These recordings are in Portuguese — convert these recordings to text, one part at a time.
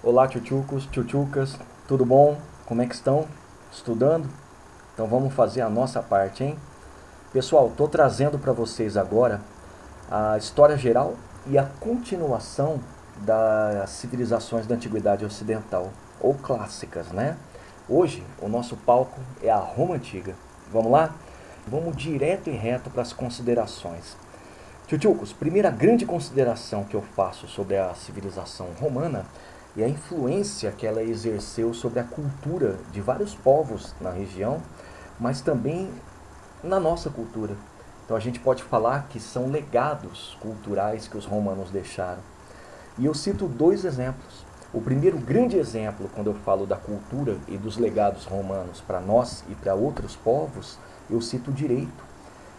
Olá, tchutchucos, tchutchucas, tudo bom? Como é que estão? Estudando? Então vamos fazer a nossa parte, hein? Pessoal, estou trazendo para vocês agora a história geral e a continuação das civilizações da Antiguidade Ocidental, ou clássicas, né? Hoje, o nosso palco é a Roma Antiga. Vamos lá? Vamos direto e reto para as considerações. Tchutchucos, primeira grande consideração que eu faço sobre a civilização romana é a influência que ela exerceu sobre a cultura de vários povos na região, mas também na nossa cultura. Então a gente pode falar que são legados culturais que os romanos deixaram. E eu cito dois exemplos. O primeiro grande exemplo, quando eu falo da cultura e dos legados romanos para nós e para outros povos, eu cito o direito.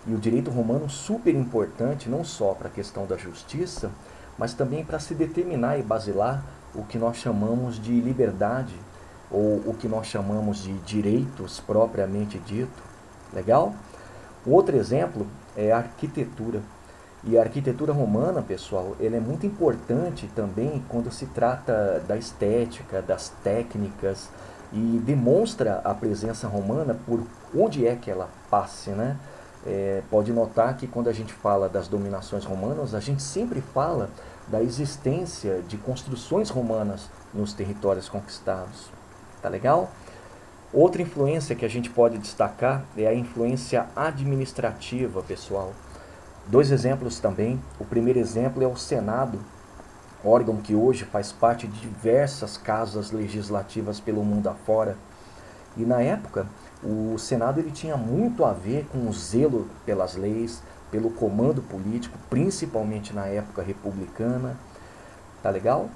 E o direito romano super importante, não só para a questão da justiça, mas também para se determinar e basilar o que nós chamamos de liberdade, ou o que nós chamamos de direitos propriamente dito. Legal? O outro exemplo é a arquitetura. E a arquitetura romana, pessoal, ela é muito importante também quando se trata da estética, das técnicas, e demonstra a presença romana por onde é que ela passe, né? Pode notar que quando a gente fala das dominações romanas, a gente sempre fala da existência de construções romanas nos territórios conquistados. Tá legal? Outra influência que a gente pode destacar é a influência administrativa, pessoal. Dois exemplos também. O primeiro exemplo é o Senado, órgão que hoje faz parte de diversas casas legislativas pelo mundo afora. E na época, o Senado ele tinha muito a ver com o zelo pelas leis, pelo comando político, principalmente na época republicana. Tá legal?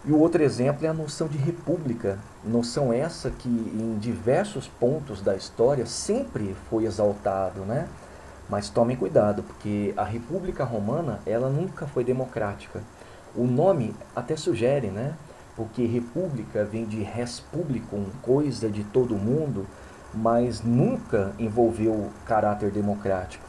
E o outro exemplo é a noção de república, noção essa que em diversos pontos da história sempre foi exaltado, né? Mas tomem cuidado, porque a República Romana, ela nunca foi democrática. O nome até sugere, né? Porque república vem de res publicum, coisa de todo mundo, mas nunca envolveu caráter democrático.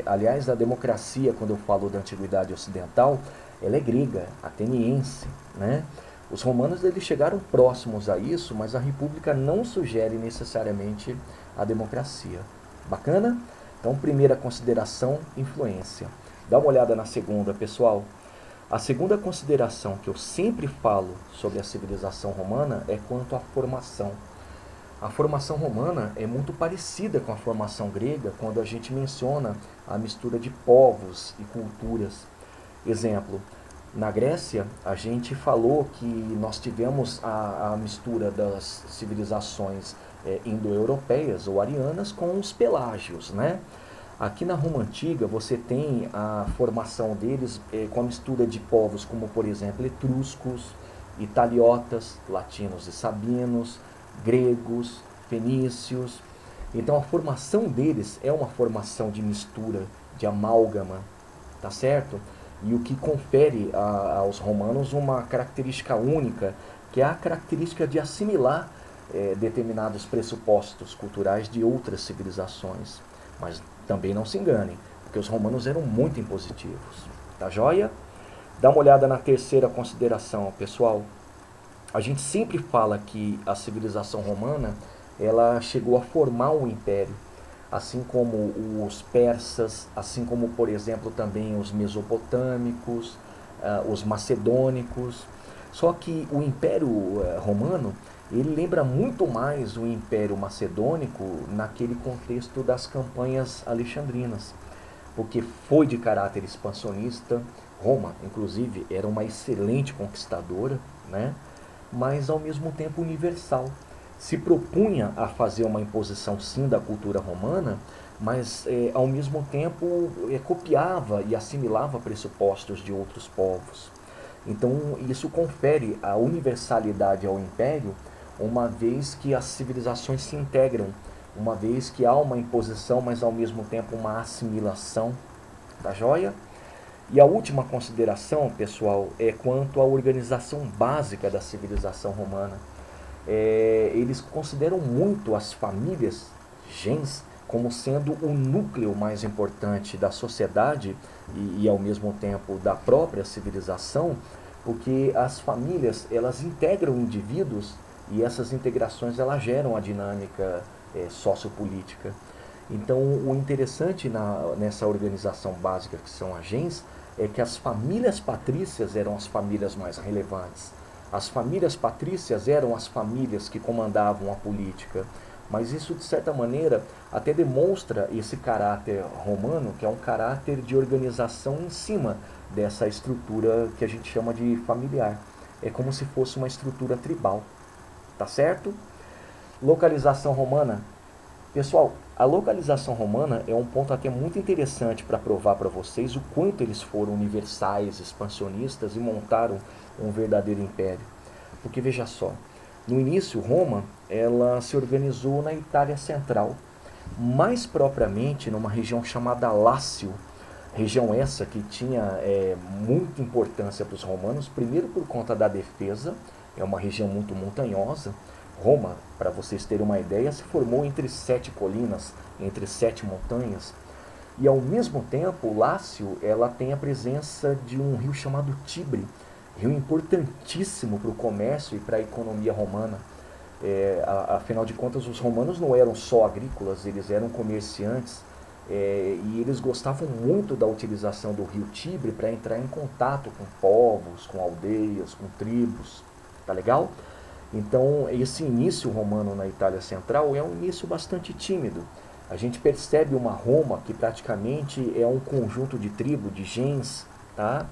Aliás, a democracia, quando eu falo da antiguidade ocidental, ela é grega, ateniense, né? Os romanos eles chegaram próximos a isso, mas a república não sugere necessariamente a democracia. Bacana? Então, primeira consideração, influência. Dá uma olhada na segunda, pessoal. A segunda consideração que eu sempre falo sobre a civilização romana é quanto à formação. A formação romana é muito parecida com a formação grega quando a gente menciona a mistura de povos e culturas. Exemplo, na Grécia, a gente falou que nós tivemos a mistura das civilizações indo-europeias ou arianas com os pelágios, né? Aqui na Roma Antiga você tem a formação deles com a mistura de povos como, por exemplo, etruscos, italiotas, latinos e sabinos, gregos, fenícios. Então a formação deles é uma formação de mistura, de amálgama, tá certo? E o que confere aos romanos uma característica única, que é a característica de assimilar determinados pressupostos culturais de outras civilizações. Mas também não se enganem, porque os romanos eram muito impositivos. Tá joia? Dá uma olhada na terceira consideração, pessoal. A gente sempre fala que a civilização romana ela chegou a formar um império, assim como os persas, assim como, por exemplo, também os mesopotâmicos, os macedônicos. Só que o Império Romano ele lembra muito mais o Império Macedônico naquele contexto das campanhas alexandrinas, porque foi de caráter expansionista. Roma, inclusive, era uma excelente conquistadora, né? Mas ao mesmo tempo universal. Se propunha a fazer uma imposição sim da cultura romana, mas ao mesmo tempo copiava e assimilava pressupostos de outros povos. Então isso confere a universalidade ao império, uma vez que as civilizações se integram, uma vez que há uma imposição, mas ao mesmo tempo uma assimilação. Tá joia? E a última consideração, pessoal, é quanto à organização básica da civilização romana. Eles consideram muito as famílias, gens, como sendo o núcleo mais importante da sociedade e ao mesmo tempo da própria civilização, porque as famílias, elas integram indivíduos e essas integrações, elas geram a dinâmica sociopolítica. Então, o interessante nessa organização básica que são a gens é que as famílias patrícias eram as famílias mais relevantes. As famílias patrícias eram as famílias que comandavam a política. Mas isso, de certa maneira, até demonstra esse caráter romano, que é um caráter de organização em cima dessa estrutura que a gente chama de familiar. É como se fosse uma estrutura tribal. Tá certo? Localização romana. Pessoal, a localização romana é um ponto até muito interessante para provar para vocês o quanto eles foram universais, expansionistas e montaram um verdadeiro império. Porque veja só, no início Roma ela se organizou na Itália Central, mais propriamente numa região chamada Lácio, região essa que tinha muita importância para os romanos, primeiro por conta da defesa, é uma região muito montanhosa. Roma, para vocês terem uma ideia, se formou entre 7 colinas, entre 7 montanhas. E ao mesmo tempo, Lácio ela tem a presença de um rio chamado Tibre, rio importantíssimo para o comércio e para a economia romana. Afinal de contas, os romanos não eram só agrícolas, eles eram comerciantes e eles gostavam muito da utilização do rio Tibre para entrar em contato com povos, com aldeias, com tribos. Tá legal? Então, esse início romano na Itália Central é um início bastante tímido. A gente percebe uma Roma que praticamente é um conjunto de tribos, de gens, tá?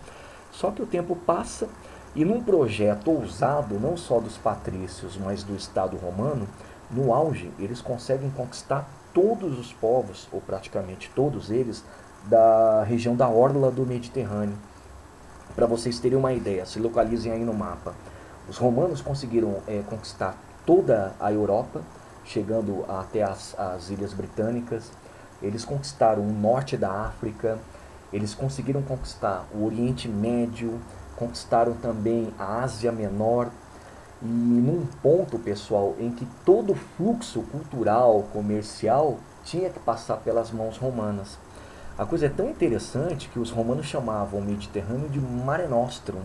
Só que o tempo passa e num projeto ousado, não só dos patrícios, mas do Estado romano, no auge, eles conseguem conquistar todos os povos, ou praticamente todos eles, da região da orla do Mediterrâneo. Para vocês terem uma ideia, se localizem aí no mapa. Os romanos conseguiram conquistar toda a Europa, chegando até as Ilhas Britânicas. Eles conquistaram o norte da África, eles conseguiram conquistar o Oriente Médio, conquistaram também a Ásia Menor. E num ponto, pessoal, em que todo o fluxo cultural, comercial, tinha que passar pelas mãos romanas. A coisa é tão interessante que os romanos chamavam o Mediterrâneo de Mare Nostrum.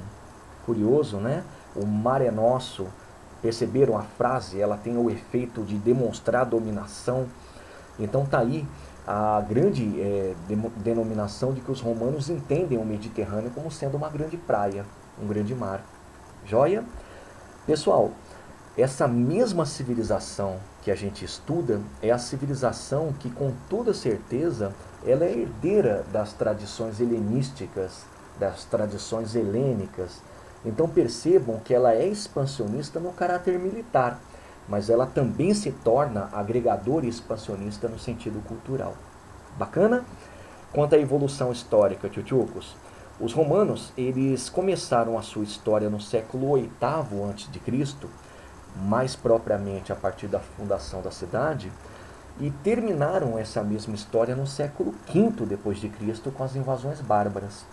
Curioso, né? O mar é nosso. Perceberam a frase? Ela tem o efeito de demonstrar dominação. Então tá aí a grande denominação de que os romanos entendem o Mediterrâneo como sendo uma grande praia, um grande mar. Joia? Pessoal, essa mesma civilização que a gente estuda é a civilização que, com toda certeza, ela é herdeira das tradições helenísticas, das tradições helênicas. Então percebam que ela é expansionista no caráter militar, mas ela também se torna agregadora e expansionista no sentido cultural. Bacana? Quanto à evolução histórica, tchutchucos, os romanos eles começaram a sua história no século VIII a.C., mais propriamente a partir da fundação da cidade, e terminaram essa mesma história no século V d.C. com as invasões bárbaras.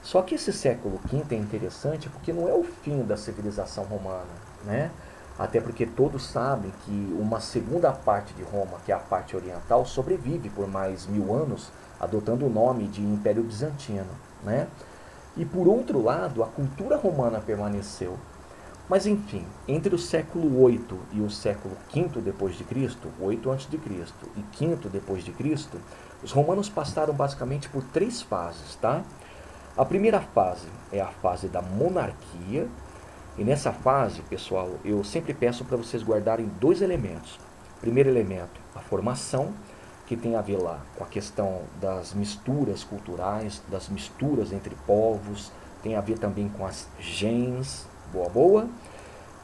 Só que esse século V é interessante porque não é o fim da civilização romana, né? Até porque todos sabem que uma segunda parte de Roma, que é a parte oriental, sobrevive por mais 1000 anos, adotando o nome de Império Bizantino, né? E por outro lado, a cultura romana permaneceu. Mas enfim, entre o século VIII e o século V d.C., 8 a.C. e V d.C., os romanos passaram basicamente por 3 fases, tá? A primeira fase é a fase da monarquia, e nessa fase, pessoal, eu sempre peço para vocês guardarem 2 elementos. Primeiro elemento, a formação, que tem a ver lá com a questão das misturas culturais, das misturas entre povos, tem a ver também com as gens, boa.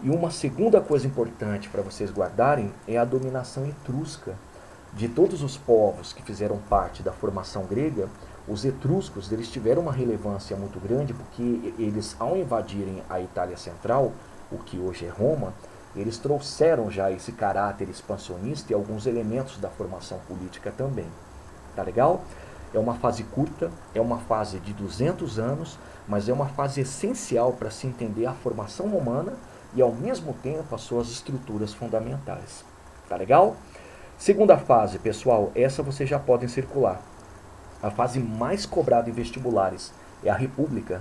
E uma segunda coisa importante para vocês guardarem é a dominação etrusca. De todos os povos que fizeram parte da formação grega, os etruscos eles tiveram uma relevância muito grande porque eles, ao invadirem a Itália Central, o que hoje é Roma, eles trouxeram já esse caráter expansionista e alguns elementos da formação política também. Tá legal? É uma fase curta, é uma fase de 200 anos, mas é uma fase essencial para se entender a formação romana e, ao mesmo tempo, as suas estruturas fundamentais. Tá legal? Segunda fase, pessoal, essa vocês já podem circular. A fase mais cobrada em vestibulares é a República.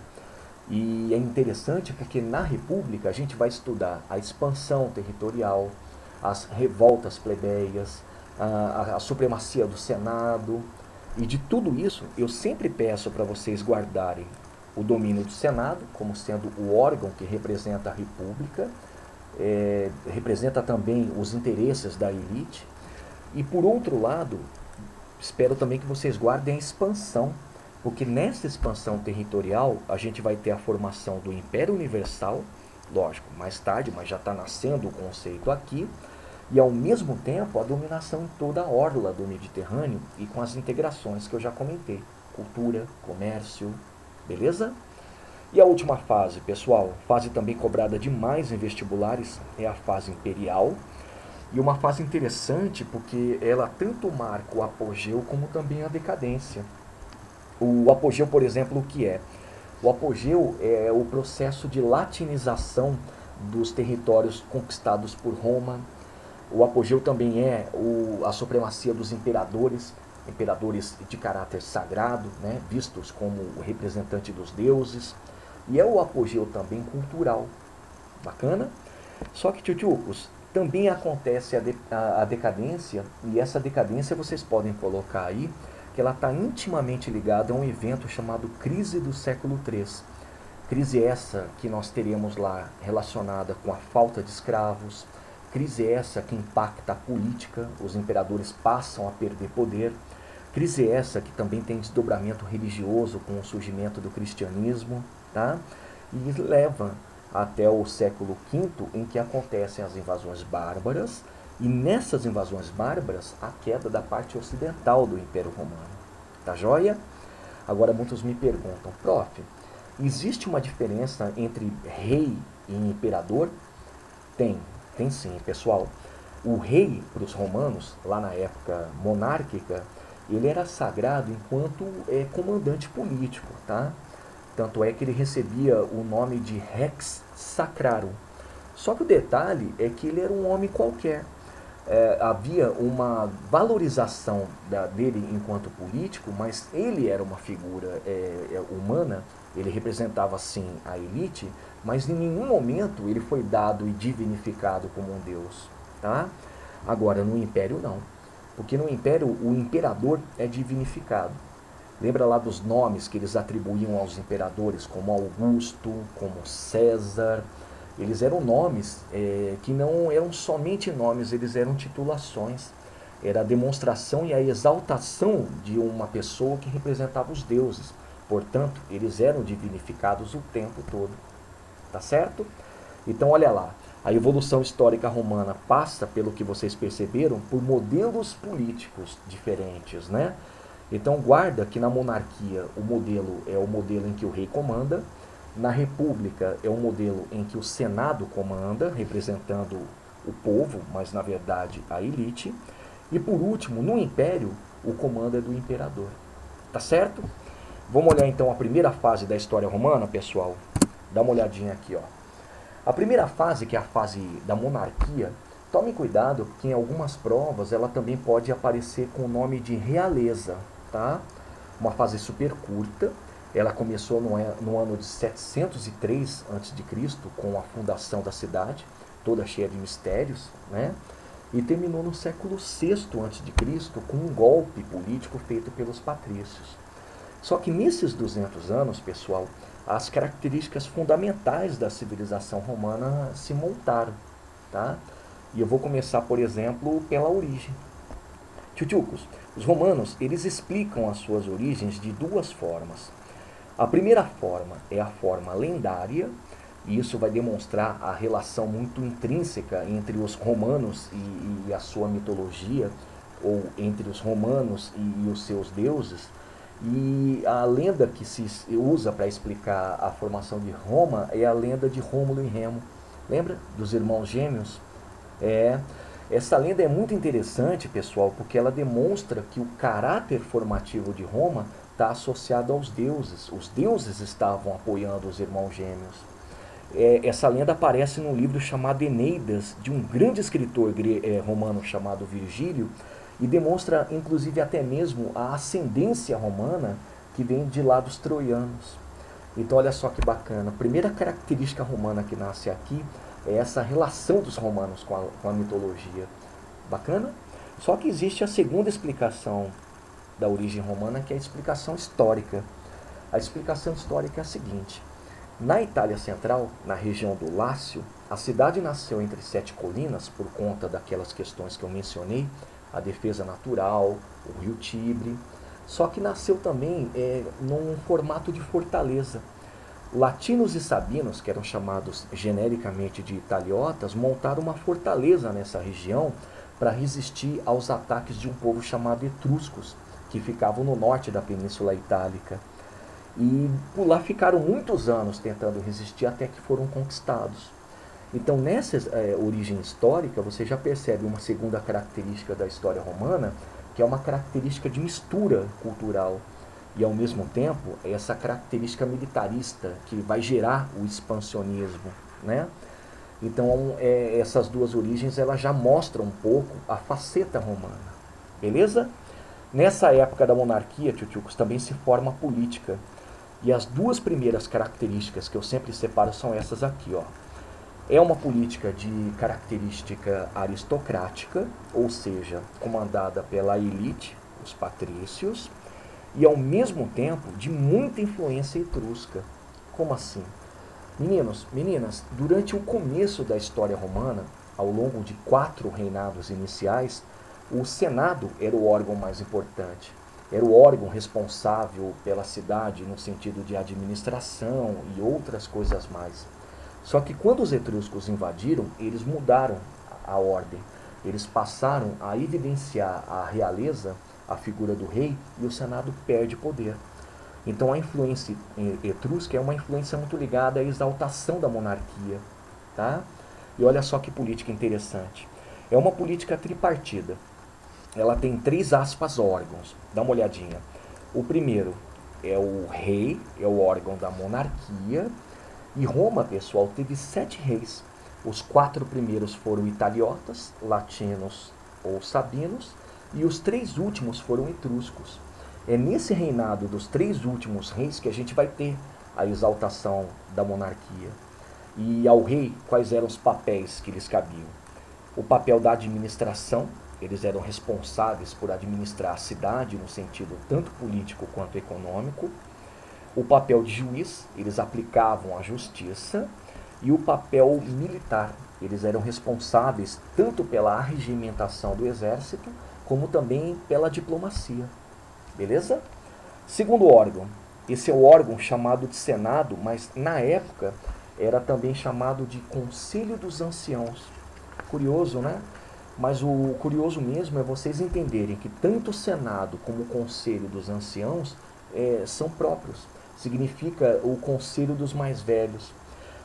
E é interessante porque na República a gente vai estudar a expansão territorial, as revoltas plebeias, a supremacia do Senado. E de tudo isso, eu sempre peço para vocês guardarem o domínio do Senado como sendo o órgão que representa a República, representa também os interesses da elite. E por outro lado, espero também que vocês guardem a expansão, porque nessa expansão territorial a gente vai ter a formação do Império Universal, lógico, mais tarde, mas já está nascendo o conceito aqui, e ao mesmo tempo a dominação em toda a orla do Mediterrâneo e com as integrações que eu já comentei, cultura, comércio, beleza? E a última fase, pessoal, fase também cobrada demais em vestibulares, é a fase imperial. E uma fase interessante porque ela tanto marca o apogeu como também a decadência. O apogeu, por exemplo, o que é? O apogeu é o processo de latinização dos territórios conquistados por Roma. O apogeu também é a supremacia dos imperadores, imperadores de caráter sagrado, né, vistos como o representante dos deuses. E é o apogeu também cultural. Bacana? Só que, tchutchucos, também acontece a decadência, e essa decadência vocês podem colocar aí, que ela está intimamente ligada a um evento chamado Crise do século III. Crise essa que nós teremos lá relacionada com a falta de escravos, crise essa que impacta a política, os imperadores passam a perder poder, crise essa que também tem desdobramento religioso com o surgimento do cristianismo, tá? E leva até o século V, em que acontecem as invasões bárbaras, e nessas invasões bárbaras, a queda da parte ocidental do Império Romano. Tá joia? Agora muitos me perguntam, prof, existe uma diferença entre rei e imperador? Tem sim, pessoal. O rei, para os romanos, lá na época monárquica, ele era sagrado enquanto comandante político, tá? Tanto é que ele recebia o nome de Rex Sacrarum. Só que o detalhe é que ele era um homem qualquer. Havia uma valorização dele enquanto político, mas ele era uma figura humana, ele representava sim a elite, mas em nenhum momento ele foi dado e divinificado como um deus. Tá? Agora, no Império não, porque no Império o imperador é divinificado. Lembra lá dos nomes que eles atribuíam aos imperadores, como Augusto, como César. Eles eram nomes que não eram somente nomes, eles eram titulações. Era a demonstração e a exaltação de uma pessoa que representava os deuses. Portanto, eles eram divinificados o tempo todo. Tá certo? Então, olha lá. A evolução histórica romana passa, pelo que vocês perceberam, por modelos políticos diferentes, né? Então guarda que na monarquia o modelo é o modelo em que o rei comanda, na república é o modelo em que o senado comanda, representando o povo, mas na verdade a elite, e por último, no império, o comando é do imperador. Tá certo? Vamos olhar então a primeira fase da história romana, pessoal? Dá uma olhadinha aqui, ó. A primeira fase, que é a fase da monarquia, tome cuidado porque em algumas provas ela também pode aparecer com o nome de realeza. Tá? Uma fase super curta, ela começou no ano de 703 a.C., com a fundação da cidade, toda cheia de mistérios, né? E terminou no século VI a.C., com um golpe político feito pelos patrícios. Só que nesses 200 anos, pessoal, as características fundamentais da civilização romana se montaram. Tá? E eu vou começar, por exemplo, pela origem. Tchutchucos, os romanos, eles explicam as suas origens de duas formas. A primeira forma é a forma lendária, e isso vai demonstrar a relação muito intrínseca entre os romanos e a sua mitologia, ou entre os romanos e os seus deuses. E a lenda que se usa para explicar a formação de Roma é a lenda de Rômulo e Remo. Lembra dos irmãos gêmeos? Essa lenda é muito interessante, pessoal, porque ela demonstra que o caráter formativo de Roma está associado aos deuses. Os deuses estavam apoiando os irmãos gêmeos. Essa lenda aparece num livro chamado Eneidas, de um grande escritor romano chamado Virgílio, e demonstra, inclusive, até mesmo a ascendência romana que vem de lá dos troianos. Então olha só que bacana. A primeira característica romana que nasce aqui é essa relação dos romanos com a mitologia. Bacana? Só que existe a segunda explicação da origem romana, que é a explicação histórica. A explicação histórica é a seguinte: na Itália Central, na região do Lácio, a cidade nasceu entre 7 colinas por conta daquelas questões que eu mencionei, a defesa natural, o rio Tibre, só que nasceu também num formato de fortaleza. Latinos e sabinos, que eram chamados genericamente de italiotas, montaram uma fortaleza nessa região para resistir aos ataques de um povo chamado etruscos, que ficavam no norte da Península Itálica. E por lá ficaram muitos anos tentando resistir até que foram conquistados. Então, nessa origem histórica, você já percebe uma segunda característica da história romana, que é uma característica de mistura cultural. E, ao mesmo tempo, essa característica militarista, que vai gerar o expansionismo, né? Então, essas duas origens elas já mostram um pouco a faceta romana. Beleza? Nessa época da monarquia, tchutchucos, também se forma a política. E as duas primeiras características que eu sempre separo são essas aqui, ó. É uma política de característica aristocrática, ou seja, comandada pela elite, os patrícios, e ao mesmo tempo de muita influência etrusca. Como assim? Meninos, meninas, durante o começo da história romana, ao longo de 4 reinados iniciais, o Senado era o órgão mais importante. Era o órgão responsável pela cidade no sentido de administração e outras coisas mais. Só que quando os etruscos invadiram, eles mudaram a ordem. Eles passaram a evidenciar a realeza, a figura do rei, e o Senado perde poder. Então a influência etrusca é uma influência muito ligada à exaltação da monarquia. Tá? E olha só que política interessante. É uma política tripartida. Ela tem 3 órgãos. Dá uma olhadinha. O primeiro é o rei, é o órgão da monarquia. E Roma, pessoal, teve 7 reis. Os 4 primeiros foram italiotas, latinos ou sabinos, e os 3 últimos foram etruscos. É nesse reinado dos 3 últimos reis que a gente vai ter a exaltação da monarquia. E ao rei, quais eram os papéis que lhes cabiam? O papel da administração, eles eram responsáveis por administrar a cidade no sentido tanto político quanto econômico. O papel de juiz, eles aplicavam a justiça. E o papel militar, eles eram responsáveis tanto pela arregimentação do exército, como também pela diplomacia. Beleza? Segundo órgão, esse é o órgão chamado de Senado, mas na época era também chamado de Conselho dos Anciãos. Curioso, né? Mas o curioso mesmo é vocês entenderem que tanto o Senado como o Conselho dos Anciãos são próprios. Significa o Conselho dos Mais Velhos.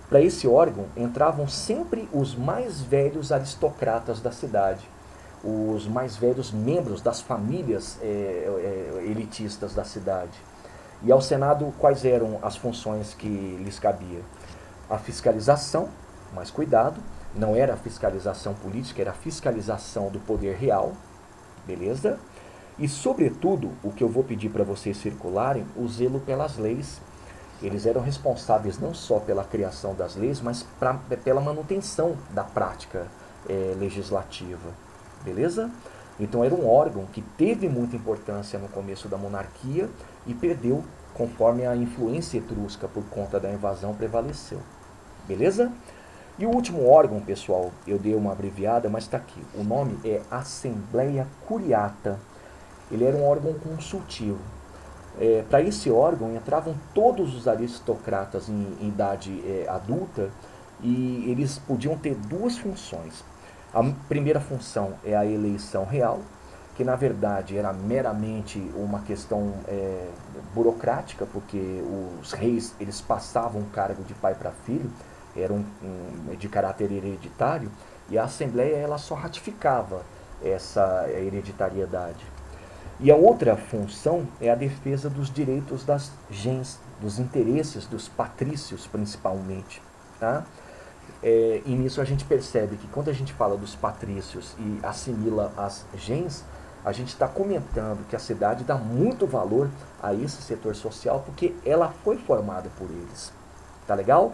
Para esse órgão entravam sempre os mais velhos aristocratas da cidade, os mais velhos membros das famílias elitistas da cidade. E ao Senado, quais eram as funções que lhes cabia? A fiscalização, mas cuidado, não era a fiscalização política, era a fiscalização do poder real, beleza? E, sobretudo, o que eu vou pedir para vocês circularem, o zelo pelas leis. Eles eram responsáveis não só pela criação das leis, mas pela manutenção da prática legislativa. Beleza? Então era um órgão que teve muita importância no começo da monarquia e perdeu conforme a influência etrusca por conta da invasão prevaleceu. Beleza? E o último órgão, pessoal, eu dei uma abreviada, mas está aqui. O nome é Assembleia Curiata. Ele era um órgão consultivo. Para esse órgão entravam todos os aristocratas em idade adulta e eles podiam ter 2 funções. A primeira função é a eleição real, que na verdade era meramente uma questão burocrática, porque os reis eles passavam o cargo de pai para filho, eram de caráter hereditário, e a Assembleia ela só ratificava essa hereditariedade. E a outra função é a defesa dos direitos das gens, dos interesses dos patrícios principalmente. Tá? E nisso a gente percebe que quando a gente fala dos patrícios e assimila as gens, a gente está comentando que a cidade dá muito valor a esse setor social porque ela foi formada por eles. Tá legal?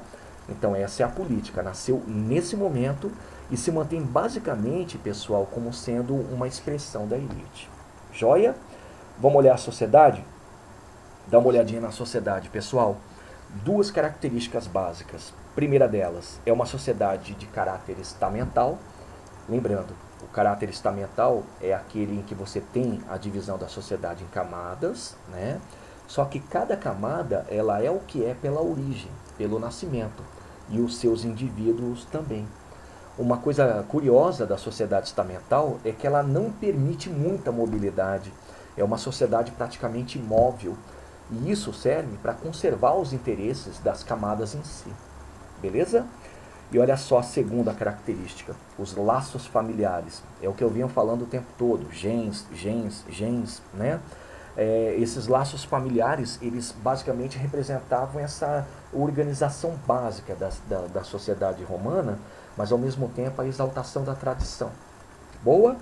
Então essa é a política, nasceu nesse momento e se mantém basicamente, pessoal, como sendo uma expressão da elite. Joia? Vamos olhar a sociedade? Dá uma olhadinha na sociedade, pessoal. Duas características básicas. Primeira delas, é uma sociedade de caráter estamental. Lembrando, o caráter estamental é aquele em que você tem a divisão da sociedade em camadas, né? Só que cada camada, ela é o que é pela origem, pelo nascimento, e os seus indivíduos também. Uma coisa curiosa da sociedade estamental é que ela não permite muita mobilidade. É uma sociedade praticamente imóvel, e isso serve para conservar os interesses das camadas em si. Beleza? E olha só a segunda característica, os laços familiares. É o que eu venho falando o tempo todo, gens, né? Esses laços familiares, eles basicamente representavam essa organização básica da sociedade romana, mas ao mesmo tempo a exaltação da tradição. Boa?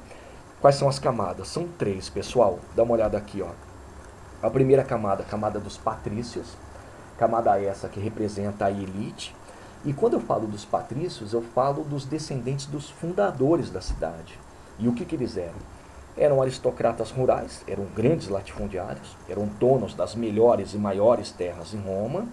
Quais são as camadas? São três, pessoal. Dá uma olhada aqui, ó. A primeira camada, a camada dos patrícios, camada essa que representa a elite. E quando eu falo dos patrícios, eu falo dos descendentes dos fundadores da cidade. E o que eles eram? Eram aristocratas rurais, eram grandes latifundiários, eram donos das melhores e maiores terras em Roma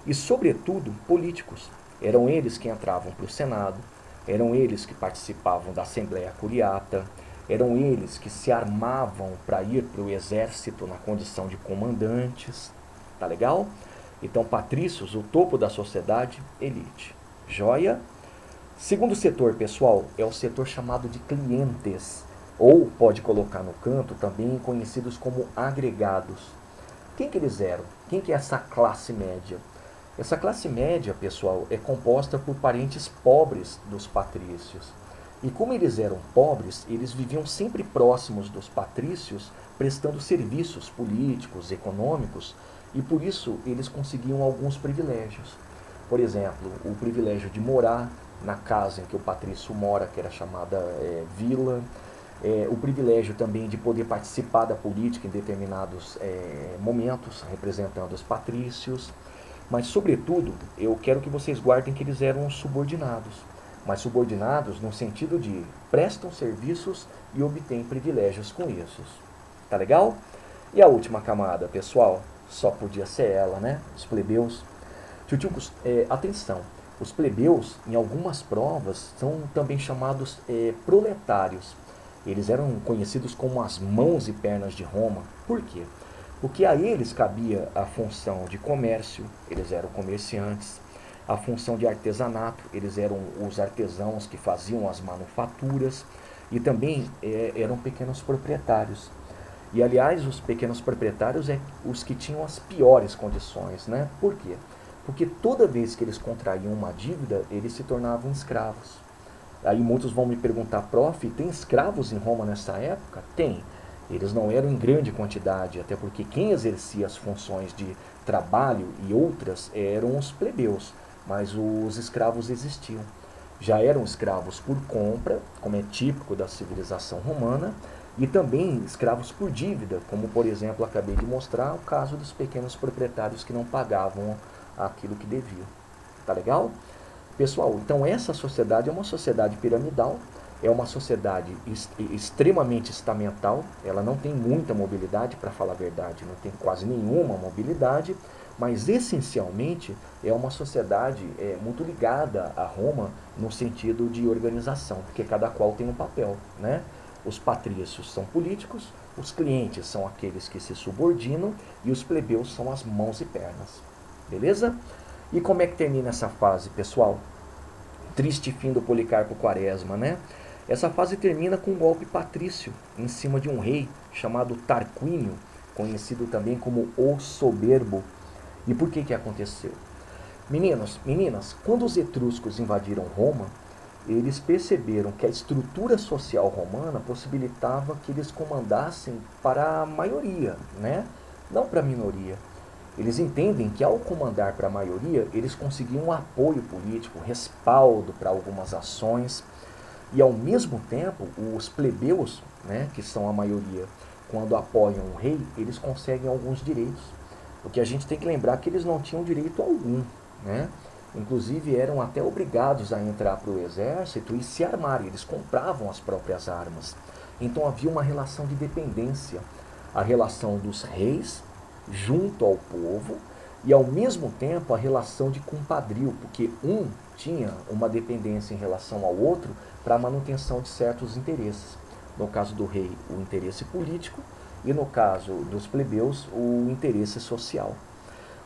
e, sobretudo, políticos. Eram eles que entravam para o Senado, eram eles que participavam da Assembleia Curiata, eram eles que se armavam para ir para o exército na condição de comandantes. Tá legal? Então, patrícios, o topo da sociedade, elite. Joia? Segundo setor, pessoal, é o setor chamado de clientes, ou pode colocar no canto também conhecidos como agregados. Quem que eles eram? Quem que é essa classe média? Essa classe média, pessoal, é composta por parentes pobres dos patrícios. E como eles eram pobres, eles viviam sempre próximos dos patrícios, prestando serviços políticos, econômicos, e por isso eles conseguiam alguns privilégios. Por exemplo, o privilégio de morar na casa em que o patrício mora, que era chamada vila, o privilégio também de poder participar da política em determinados momentos, representando os patrícios. Mas, sobretudo, eu quero que vocês guardem que eles eram subordinados. Mas subordinados no sentido de prestam serviços e obtêm privilégios com isso. Tá legal? E a última camada, pessoal, só podia ser ela, né? Os plebeus. Tchutchucos, atenção. Os plebeus, em algumas provas, são também chamados proletários. Eles eram conhecidos como as mãos e pernas de Roma. Por quê? Porque a eles cabia a função de comércio, eles eram comerciantes, a função de artesanato, eles eram os artesãos que faziam as manufaturas, e também eram pequenos proprietários. E, aliás, os pequenos proprietários os que tinham as piores condições, né? Por quê? Porque toda vez que eles contraíam uma dívida, eles se tornavam escravos. Aí muitos vão me perguntar, prof, tem escravos em Roma nessa época? Tem. Eles não eram em grande quantidade, até porque quem exercia as funções de trabalho e outras eram os plebeus, mas os escravos existiam. Já eram escravos por compra, como é típico da civilização romana, e também escravos por dívida, como, por exemplo, acabei de mostrar o caso dos pequenos proprietários que não pagavam aquilo que deviam. Tá legal? Pessoal, então essa sociedade é uma sociedade piramidal, é uma sociedade extremamente estamental, ela não tem muita mobilidade, para falar a verdade, não tem quase nenhuma mobilidade, mas essencialmente é uma sociedade muito ligada a Roma no sentido de organização, porque cada qual tem um papel, né? Os patrícios são políticos, os clientes são aqueles que se subordinam e os plebeus são as mãos e pernas. Beleza? E como é que termina essa fase, pessoal? Triste fim do Policarpo Quaresma, né? Essa fase termina com um golpe patrício em cima de um rei chamado Tarquínio, conhecido também como o Soberbo. E por que aconteceu? Meninos, meninas, quando os etruscos invadiram Roma, eles perceberam que a estrutura social romana possibilitava que eles comandassem para a maioria, né? Não para a minoria. Eles entendem que ao comandar para a maioria, eles conseguiam um apoio político, respaldo para algumas ações. E ao mesmo tempo, os plebeus, né, que são a maioria, quando apoiam o rei, eles conseguem alguns direitos. Porque a gente tem que lembrar que eles não tinham direito algum, né? Inclusive eram até obrigados a entrar para o exército e se armar, eles compravam as próprias armas. Então havia uma relação de dependência, a relação dos reis junto ao povo e ao mesmo tempo a relação de compadrio, porque um tinha uma dependência em relação ao outro para a manutenção de certos interesses. No caso do rei, o interesse político e no caso dos plebeus, o interesse social.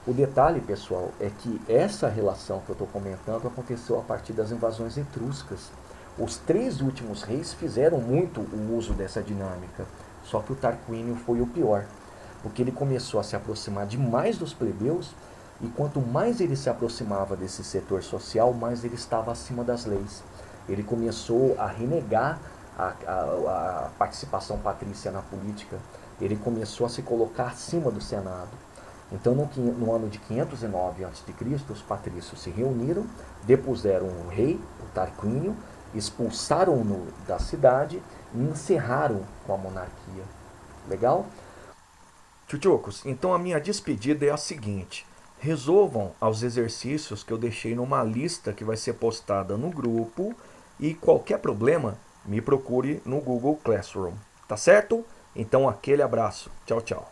O detalhe, pessoal, é que essa relação que eu estou comentando aconteceu a partir das invasões etruscas. Os três últimos reis fizeram muito o uso dessa dinâmica, só que o Tarquínio foi o pior, porque ele começou a se aproximar demais dos plebeus e quanto mais ele se aproximava desse setor social, mais ele estava acima das leis. Ele começou a renegar a participação patrícia na política, ele começou a se colocar acima do Senado. Então, no ano de 509 a.C., os patrícios se reuniram, depuseram o rei, o Tarquínio, expulsaram-no da cidade e encerraram com a monarquia. Legal? Tchutchucos, então a minha despedida é a seguinte. Resolvam aos exercícios que eu deixei numa lista que vai ser postada no grupo e qualquer problema, me procure no Google Classroom. Tá certo? Então aquele abraço. Tchau, tchau.